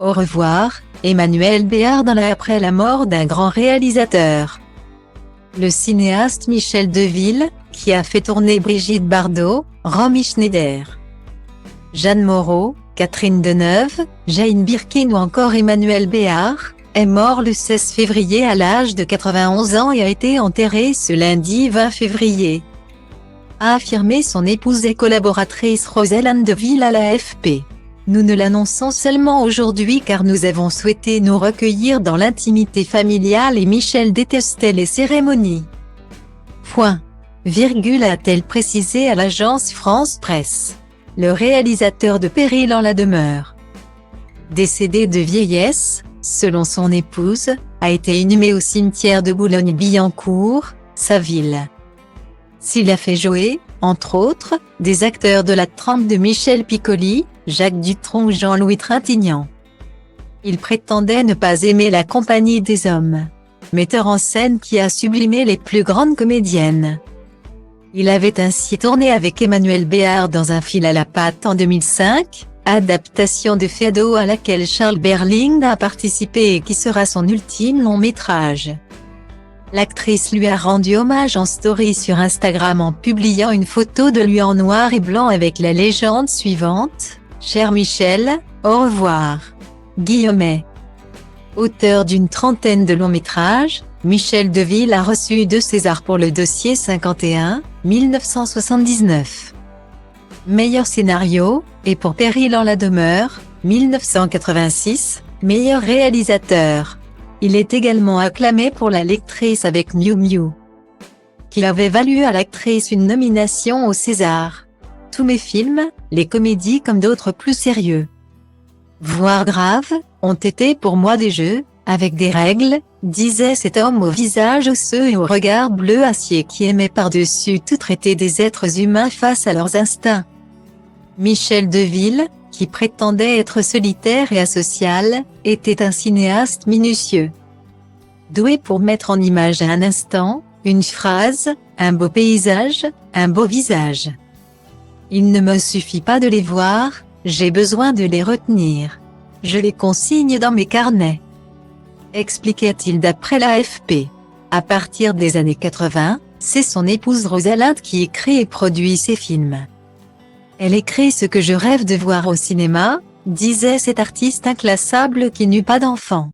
Au revoir, Emmanuel Béard après la mort d'un grand réalisateur. Le cinéaste Michel Deville, qui a fait tourner Brigitte Bardot, Romy Schneider, Jeanne Moreau, Catherine Deneuve, Jane Birkin ou encore Emmanuel Béard, est mort le 16 février à l'âge de 91 ans et a été enterré ce lundi 20 février. A affirmé son épouse et collaboratrice Roselle Deville à l'AFP. Nous ne l'annonçons seulement aujourd'hui car nous avons souhaité nous recueillir dans l'intimité familiale et Michel détestait les cérémonies. Point. Virgule a-t-elle précisé à l'agence France Presse. Le réalisateur de Péril en la demeure, décédé de vieillesse, selon son épouse, a été inhumé au cimetière de Boulogne-Billancourt, sa ville. S'il a fait jouer, entre autres, des acteurs de la trempe de Michel Piccoli, Jacques Dutronc ou Jean-Louis Trintignant. Il prétendait ne pas aimer la compagnie des hommes, metteur en scène qui a sublimé les plus grandes comédiennes. Il avait ainsi tourné avec Emmanuel Béard dans Un fil à la patte en 2005, adaptation de Feydeau à laquelle Charles Berling a participé et qui sera son ultime long métrage. L'actrice lui a rendu hommage en story sur Instagram en publiant une photo de lui en noir et blanc avec la légende suivante : « Cher Michel, au revoir. » Guillemets. Auteur d'une trentaine de longs métrages, Michel Deville a reçu 2 Césars pour Le Dossier 51, 1979. Meilleur scénario, et pour Péril en la demeure, 1986, meilleur réalisateur. Il est également acclamé pour La lectrice avec Miu Miu, qui avait valu à l'actrice une nomination au César. Tous mes films, les comédies comme d'autres plus sérieux, voire graves, ont été pour moi des jeux, avec des règles, disait cet homme au visage osseux et au regard bleu acier qui aimait par-dessus tout traiter des êtres humains face à leurs instincts. Michel Deville, qui prétendait être solitaire et asocial, était un cinéaste minutieux. Doué pour mettre en image à un instant, une phrase, un beau paysage, un beau visage. Il ne me suffit pas de les voir, j'ai besoin de les retenir. Je les consigne dans mes carnets, expliquait-il d'après l'AFP. À partir des années 80, c'est son épouse Rosalind qui écrit et produit ses films. Elle écrit ce que je rêve de voir au cinéma, disait cet artiste inclassable qui n'eut pas d'enfant.